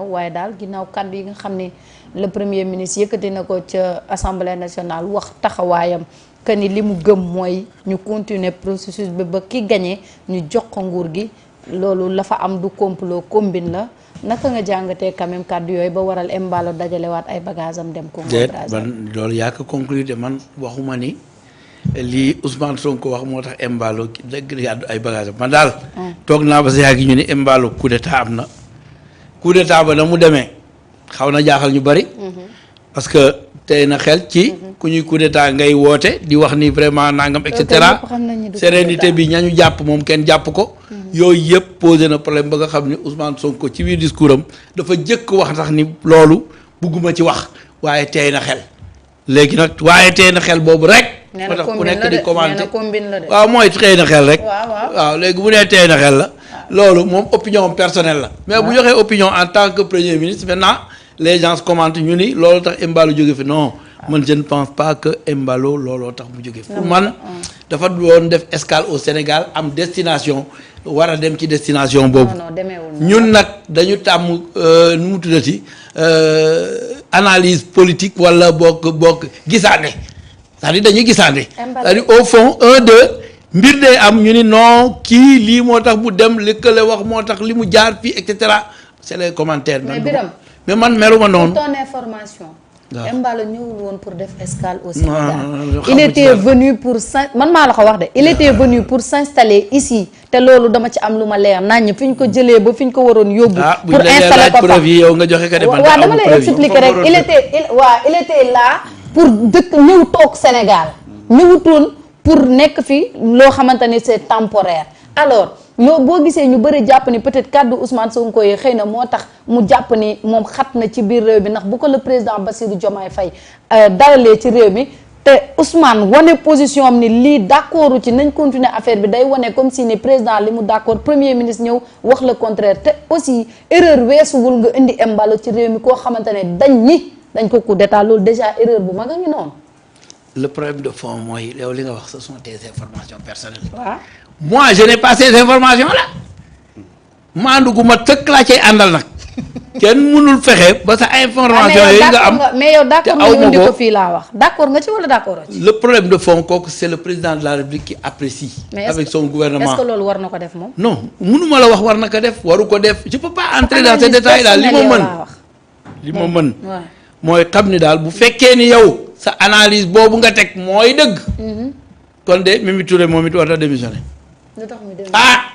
waaye daal ginnaaw kàddu yi nga xam ne le premier ministre yëkkati na ko ca assemblée nationale wax taxawaayam que ni li mu gëm mooy ñu continuer processus bi ba ki gagné ñu jox ko nguur gi loolu la fa am du complot combine la naka nga jàngatee quand même kàddu yooyu ba waral Embalo dajalewaat ay bagages am dem Congo Brazzaville. man loolu yaa ko conclure man waxuma ni lii Ousmane Sonko wax moo tax Embalo dëgg yàddu ay bagages am man daal. toog naa ba sa yàgg ñu ni Embalo coup d'état am na. coup d'état ba na mu demee xaw na jaaxal ñu bari. parce que tey na xel ci ku ñuy coup d'état ngay woote di wax ni vraiment nangam et cetera sérénité bi ñañu jàpp moom kenn jàpp ko. yooyu yëpp posé na problème ba nga xam ni Ousmane Sonko ci biir discours am dafa jëkk wax tax ni loolu bugguma ci wax waaye tey na xel. léegi nag waaye tey na xel boobu rek. moo tax ku nekk di commenté waaw mooy tey na xel rek. waaw léegi bu nee tey na xel la. loolu moom opinion personnelle la. mais bu joxee opinion en tant que premier ministre maintenant les gens commentent ñu ni loolu tax Embalo jóge fi non man je ne pense pas que Embalo looloo tax mu jóge fi. pour man dafa doon def escale au Sénégal am destination war a dem ci destination boobu. ñun nag dañu tàmm nu mu tuddati analyse politique wala bokk gisaane c'est-à-dire dañuy gisaane. c'est-à-dire au fond mbir day am ñu ni non kii lii moo tax mu dem lëkkale wax moo tax li mu jaar fii et cetera c'est les commentaires. mais man meruma noonu. pour ton information. waaw Embalo ñëwul woon pour def escale au Sénégal. il était venu pour man maa la ko wax de. il était venu pour s'installer ici te loolu dama ci am lu ma leer naññ fi ñu ko jëlee ba fi ñu ko waroon yóbbu. pour installer ko fa yow nga joxe ko de man waaw dama lay expliquer rek il était là pour dëkk ñëw toog Sénégal ñëwutoon pour nekk fi loo xamante ni c'est temporaire alors loo boo gisee ñu bëri jàpp ni peut-être kàddu Ousmane Sonko yi xëy na moo tax mu jàpp ni moom xat na ci biir réew mi ndax bu ko le président Bassirou Diomaye Faye dalalee ci réew mi te Ousmane wane position am ni lii d'accordu ci nañ continuer affaire bi day wane comme si ni président li mu d'accord premier ministre ñëw wax le contraire te aussi erreur weesuwul nga indi Embalo ci réew mi koo xamante ne dañ ko coup d'état loolu déjà erreur bu mag a ngi noonu. le problème de fond mooy yow li nga wax ce sont tes informations personnelles. waaw moi je n'ai pas ces informations là. maandu gu ma tëkk laa cay àndal nag. kenn mënul fexe ba sa information yooyu nga am mais yow d'accord nga indi ko fii laa wax d'accord nga ci wala d'accord ci. le problème de fond kooku c'est le président de la République qui apprécie. avec son gouvernement est-ce que loolu war na ko def moom. non mënuma la wax war na ko def waru ko def je peux pas entrer dans ces détails là li ma mën. mooy xam ni daal bu fekkee ni yow sa analyse boobu nga teg mooy dëgg. kon de Mimi Touré moom it war na démissionner.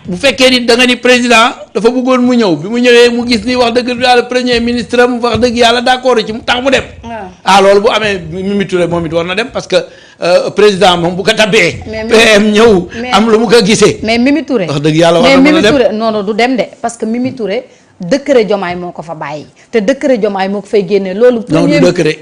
Bu fekkee ni da nga ni président dafa bëggoon mu ñëw bi mu ñëwee mu gis ni wax dëgg yàlla premier ministre am wax dëgg yàlla d'accord ci mu tax mu dem. loolu bu amee Mimi Touré moom it war na dem parce que président moom bu ko tabbee. PM ñëw am lu mu ko gisee. mais Mimi Touré wax dëgg yàlla war na mën a dem mais Mimi Touré non du dem de parce que Mimi Touré. décret Diomaye moo ko fa bàyyi te décret Diomaye moo ko fay génne loolu. premier non du décret.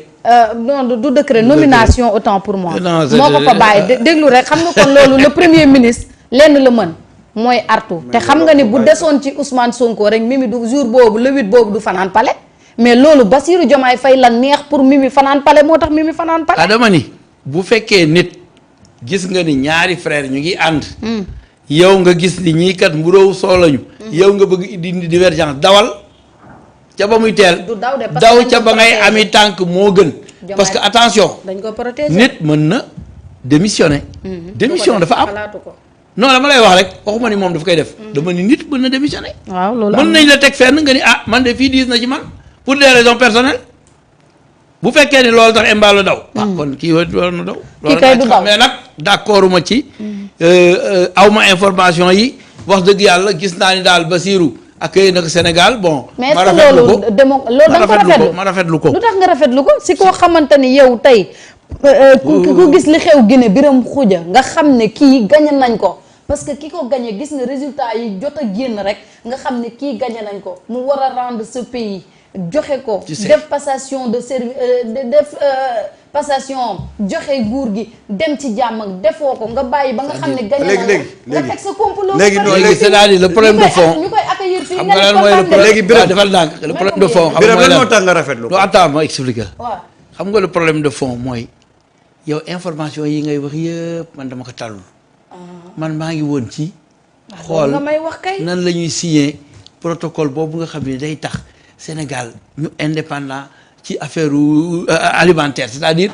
non du décret nomination autant pour moi. moo ko fa bàyyi déglu rek xam nga kon loolu le premier ministre lenn la mën mooy artu te xam nga ni bu desoon ci Ousmane Sonko rek Mimi du jour boobu le 8 boobu du fanaan pale mais loolu Bassirou Diomaye Faye la neex pour Mimi fanaan pale moo tax Mimi fanaan pale. dama ni bu fekkee nit gis nga ni ñaari frère ñu ngi ànd. yow nga gis ni ñii kat mburóow soo lañu. yow nga bëgg indi divergence dawal ca ba muy teel. daw ca ba ngay ami tànk moo gën. parce que attention. dañ ko protéger nit mën na démissionner. démission dafa am. non dama lay wax rek waxuma ni moom daf koy def. dama ni nit mën na démissionner. waaw loolu mën nañ la teg fenn nga ni man de fii diis na ci man pour des raisons personnelles bu fekkee ni loolu tax Embalo daw. kon kii war na daw. kii kay du daw mais nag d'accorduma ci. awma information yi wax dëgg yàlla gis naa ni daal Bassirou accueil nag Sénégal bon. mais est-ce que loolu da nga ko rafetlu ma rafetlu ko. lu tax nga rafetlu ko si koo xamante ni yow tey ku gis li xew Guinée Biram Xuja nga xam ne kii gañe nañ ko parce que ki ko gañe gis nga résultat yi jot a génn rek nga xam ne kii gañe nañ ko mu war a rendre ce pays joxe ko. def passation de service def. passation joxe nguur gi dem ci jàmm defoo ko nga bàyyi ba nga xam ne gañe nga teg sa complot léegi c'est-à-dire le problème de fond ñu koy accueillir fii xam nga lan mooy léegi Birame defal ndànk le problème de fond xam nga lan moo tax nga rafetlu ko attends ma expliquer waaw xam nga le problème de fond mooy yow information yi ngay wax yëpp man dama ko tàllul man maa ngi woon ci xool nga may wax kay nan la ñuy signer protocole boobu nga xam ne day tax Sénégal ñu indépendant ci affaire alimentaire c'est-à-dire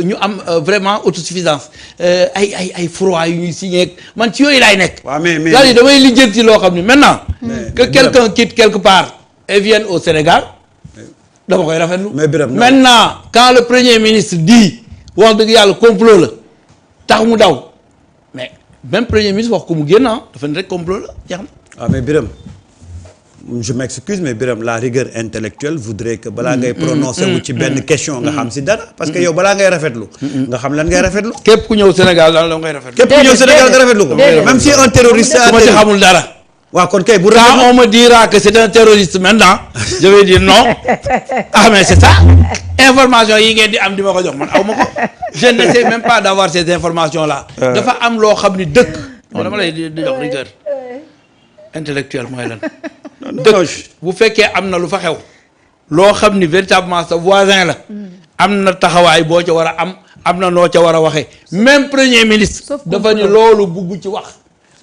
ñu am vraiment autosuffisance ay froid yu ñuy signé man ci yooyu laay nekk. waaw mais c'est-à-dire damay lijjanti loo xam ni maintenant. que quelqu'un quitte quelque part et vienne au Sénégal dama koy rafetlu. mais Birame maintenant quand le premier ministre dit wax dëgg yàlla complot la tax mu daw mais même premier ministre wax ko mu génn dafa ne rek complot la jeex na. waaw mais Birame je m'excuse mais Birame la rigueur intellectuelle voudrait que balaa ngay prononcer wu ci benn question nga xam si dara parce que yow balaa ngay rafetlu nga xam lan ngay rafetlu. képp ku ñëw Sénégal daal la ngay rafetlu. képp ku ñëw Sénégal nga rafetlu ko. même si un terroriste su ma ci xamul dara. waaw kon kay bu quand on me dira que c'est un terroriste maintenant je vais dire non ah mais c'est ça information yi ngeen di am di ma ko jox man aw ma ko je n'essaie même pas d'avoir ces informations là. dafa am loo xam ni dëkk. non dama lay di jox rigueur intellectuel mooy lan. dëkk bu fekkee am na lu fa xew. loo xam ni véritablement sa voisin la. am na taxawaay boo ca war a am na noo ca war a waxee même premier ministre. dafa ni loolu bugg ci wax.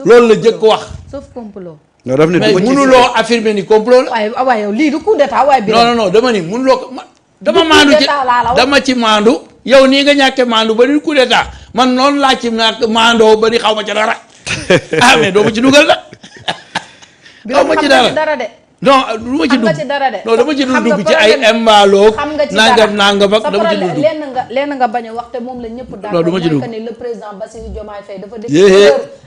loolu la jëkk wax. sauf complot. non daf ne mais mënuloo affirmer ni complot la. waaye yow lii du coup d'état waaye. non dama ni mënuloo ko dama maandu ci dama ci maandu. yow nii nga ñàkkee maandu ba ni coup d'état man noonu laa ci maandoo ba ni xaw ma ca dara ah mais doo ma ci dugal la. xaw ma ci dara de. non du ma ci dugg non dama ci dugg ci ay embalo nangam ak dama ci dugg lenn nga bañ a wax te moom la ñëpp non du ma ci dugg mooy que ni le président Bassirou Diomaye Faye dafa def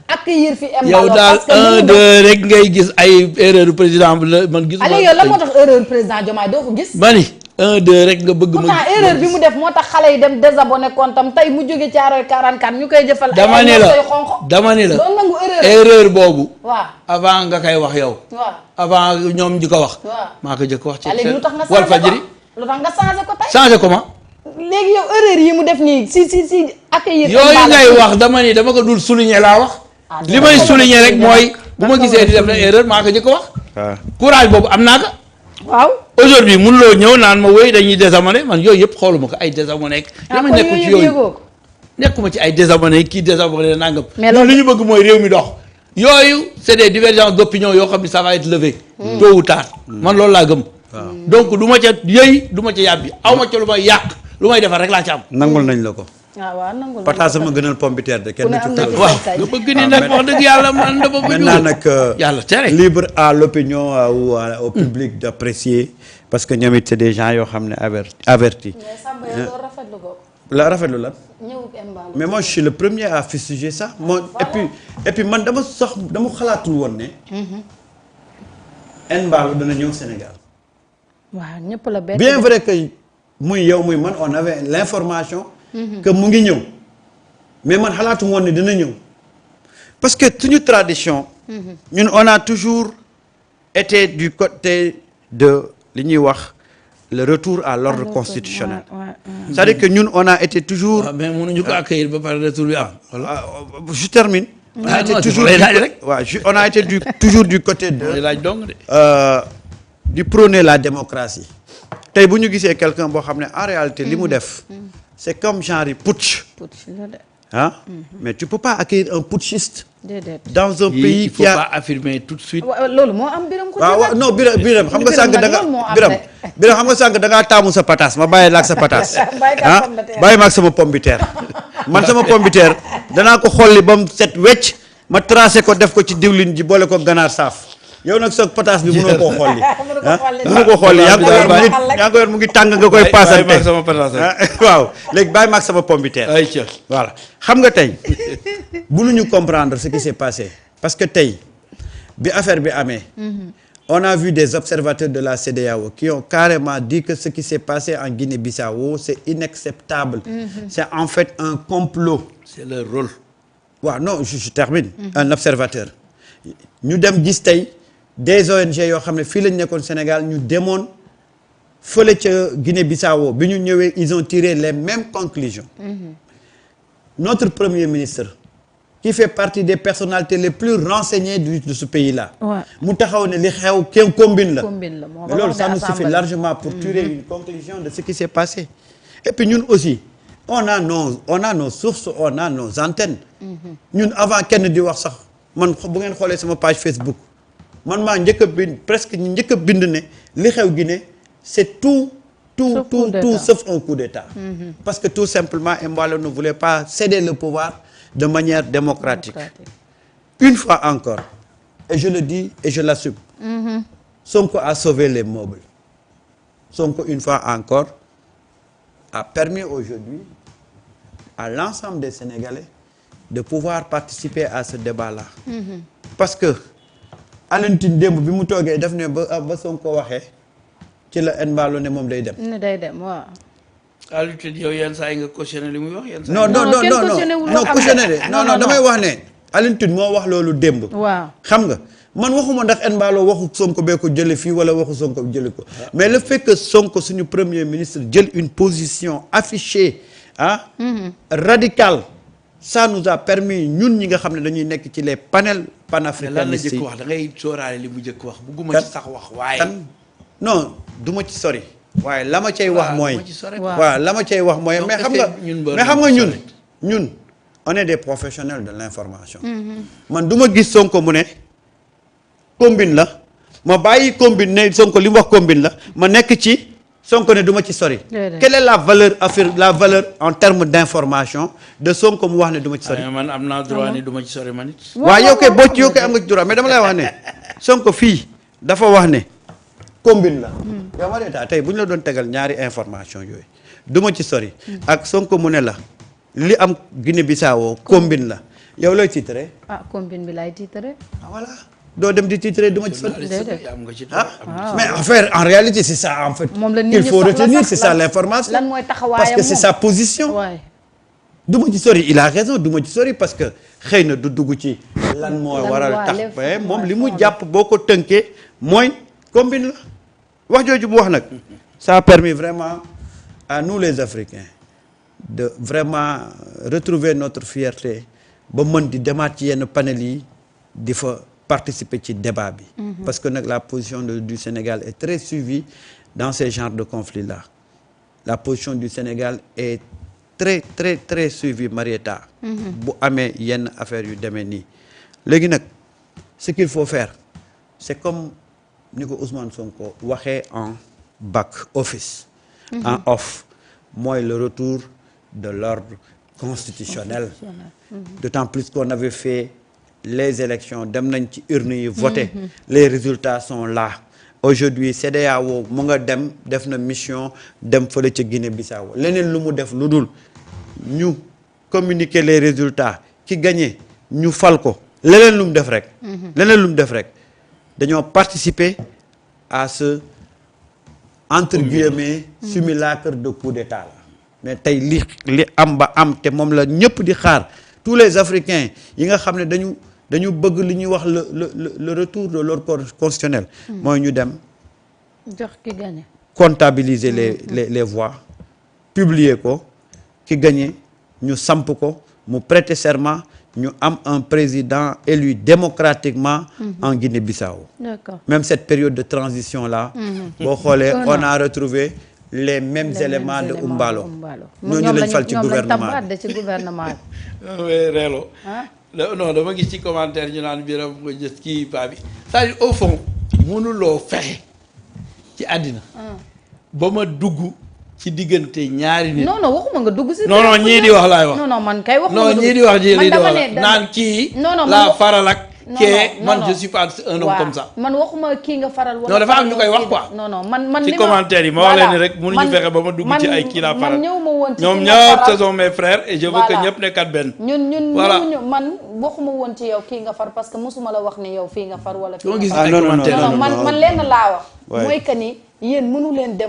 accueillir fi embalo yow daal un deux rek ngay gis ay erreur du président la man gis Aliou yow la moo tax erreur président Diomaye doo ko gis ma ni un deux rek nga bëgg ma pourtant erreur bi mu def moo tax xale yi dem désabonné comptam tey mu jóge Caaroy 44 ñu koy jëfal dama ni la doon nangu erreur boobu waaw avant nga koy wax yow waaw avant ñoom di ko wax waaw maa ko jëkk wax ci léegi lu tax nga Walfadjri lu tax nga changé ko tey changé comment léegi yow erreur yi mu def nii si accueillir yooyu ngay wax dama ni dama ko dul souligner laa wax li may souligner rek mooy bu ma gisee di def na erreur maa ko jëkk wax courage boobu am naa ko waaw aujourd'hui mënuloo ñëw naan ma woy dañuy désabonné man yooyu yëpp xooluma ko ay désabonné dama nekku ci yooyu nekkuma ci ay désabonné kii désabonné nangam ñun li ñu bëgg mooy réew mi dox yooyu c'est des divergences d'opinion yoo xam ne ça va être levé tôt ou tard man loolu laa gëm donc du ma ca yëy du ma ca yàbbi aw ma ca lu may yàq lu may defar rek laa ci am nangul nañ la ko waaw nangul pataas sama gënal pompiteer de kenn ci waaw nga bëgg ni nag wax dëgg yàlla man dafa bëgg maintenant nag yàlla tere libre à l'opinion ou au public d'apprécier parce que ñoom it c'est des gens yoo xam ne avertis la rafetlu la mais moi je suis le premier à fustiger ça moi et puis man dama xalaatul woon ne Embalo dana ñëw Sénégal waaw ñëpp la bett bien vrai que muy yow muy man on avait l'information que mu ngi ñëw mais man xalaatu woon ne dina ñëw parce que suñu tradition ñun on a toujours été du côté de li ñuy wax le retour à l'ordre constitutionnel c'est-à-dire que ñun on a été toujours mais mënuñu ko accueillir ba pare retour bi am je termine on a été toujours on a été toujours du côté de laaj dong de di prôner la démocratie tey bu ñu gisee quelqu'un boo xam ne en réalité li mu def c'est comme genre putsch ah mais tu peux pas accueillir un putschiste dans un pays qui a il faut pas affirmer tout de suite loolu moo am Birame ko waaw non Birame xam nga sànq da nga Birame xam nga sànq da ngaa taamu sa pataas ma bàyyi la ak sa pataas ah bàyyi ma ak sama pomme de terre man sama pomme de terre danaa ko xolli ba mu set wecc ma tracé ko def ko ci diwlin ji boole ko ganaar saaf yow nag sa pataas bi mënoo koo xolli mënoo koo xolli yaa ngi ko yor mu ngi tàng nga koy paasante waaw léegi bàyyi ma ak sama pomme de terre voilà xam nga tey mënuñu comprendre ce qui s'est passé parce que tey bi affaire bi amee on a vu des observateurs de la CEDEAO qui ont carrément dit que ce qui s'est passé en Guinée-Bissau c'est inacceptable c'est en fait un complot c'est leur rôle waaw non je termine un observateur ñu dem gis tey des ONG yoo xam ne fii lañ nekkoon Sénégal ñu demoon fële ca Guinée-Bissau bi ñu ñëwee ils ont tiré les mêmes conclusions notre premier ministre qui fait partie des personnalités les plus renseignées de ce pays-là mu taxaw ne li xew kenn combine la mais loolu ça nous suffit largement pour tirer une conclusion de ce qui s'est passé et puis ñun aussi on a nos sources on a nos antennes ñun avant kenn di wax sax man bu ngeen xoolee sama page Facebook man maa njëkk a bind presque ñu njëkk a bind ne li xew Guinée c'est tout sauf un coup d'état. Parce que tout simplement Embalo ne voulait pas céder le pouvoir de manière démocratique. Une fois encore, et je le dis et je l'assume, Sonko a sauvé les meubles. Sonko, une fois encore, a permis aujourd'hui à l'ensemble des Sénégalais de pouvoir participer à ce débat-là. Parce que Alioune Tine démb bi mu toogee daf ne ba Sonko waxee ci la Embalo ne moom day dem. ne day dem waaw. Alioune Tine yow yenn saa yi nga cautionné li muy wax yenn saa yi. non cautionné de non damay wax ne Alioune Tine moo wax loolu démb. waaw xam nga man waxuma ndax Embalo waxu Sonko bee ko jële fii wala waxu Sonko jële ko mais le fait que Sonko suñu premier ministre jël une position affichée radicale. Ça nous a permis ñun ñi nga xam ne dañuy nekk ci les panels panafricanistes yi. lan la jëkk wax da ngay sóoraale li mu jëkk wax bugguma ci sax wax waaye. non du ma ci sori. waaye la ma cay wax mooy. waaw la ma cay wax mooy. mais xam nga ñun on est des professionnels de l'information. man du ma gis Sonko mu ne combine la ma bàyyi combine ne Sonko li mu wax combine la ma nekk ci. Sonko ne du ma ci sori. Quelle est la valeur en termes d'information de Sonko mu wax ne du ma ci sori. man am naa droit ni du ma ci sori man it. waaw yow kay yow kay am nga ci droit mais dama lay wax ne Sonko fii dafa wax ne combine la. yow ma ne tey bu ñu la doon tegal ñaari information yooyu du ma ci sori. ak Sonko mu ne la li am Guinée-Bissau combine la yow looy titré. combine bi laay titré. voilà. doo dem di titré du ma ci sori. mais en réalité c'est ça en fait. qu'il faut retenir c'est ça l'information. lan mooy taxawaayam parce que c'est sa position. du ma ci sori il a raison du ma ci sori parce que xëy na du dugg ci. lan moo waral tax mais moom li mu jàpp boo ko tënkee mooy combine la wax jooju bu wax nag. ça a permis vraiment à nous les Africains de vraiment retrouver notre fierté ba mën di demaat ci yenn panel yi di fa. participer ci débat bi. Parce que nag la position du Sénégal est très suivie dans ces genres de conflits là. La position du Sénégal est très très très suivie Marieta. bu amee yenn affaires yu demee nii. léegi nag ce qu'il faut faire c'est comme ni ko Ousmane Sonko waxee en back office. en off mooy le retour de l'ordre constitutionnel. D'autant plus qu'on avait fait les élections dem nañ ci urne yi voté les résultats sont là aujourd'hui CEDEAO mu nga dem def na mission dem fële ca Guinée-Bissau leneen lu mu def lu dul ñu communiquer les résultats ki gagné ñu fal ko leneen lu mu def rek dañoo participer à ce entre guillemets simulacre de coup d'état la mais tey li am ba am te moom la ñëpp di xaar tous les Africains yi nga xam ne dañu bëgg li ñuy wax le retour de l'ordre constitutionnel. mooy ñu dem. jox ki gagné. comptabiliser les voix publier ko ki gagné ñu samp ko mu prêter serment ñu am un président élu démocratiquement. en Guinée-Bissau. D'accord. Même cette période de transition là. boo xoolee on a retrouvé les mêmes éléments de Embalo. ñooñu lañ fal ci gouvernement bi. reelo non dama gis ci commentaire ñu naan biram nga gis kii paa bi c'est-à-dire au fond mënuloo fexe ci àddina ba ma dugg ci diggante ñaari nit. non waxuma nga dugg si. non ñii di wax laay wax. non man kay waxuma. non ñii di wax naan kii. la faral ak. man je suis pas un homme comme ça. man waxuma kii nga faral. non dafa am ñu koy wax quoi. non man ci commentaire yi ma wax leen ni rek mënuñu fexe ba ma dugg ci ay kii la faral. man ñëw ma woon ci ñoom ñëpp ce sont mes frères et je veux que ñëpp nekkat benn. ñun man waxuma woon ci yow kii nga far parce que mosuma la wax ni yow fii nga far wala. fii nga far non man lenn laa wax. mooy que ni yéen mënu leen dem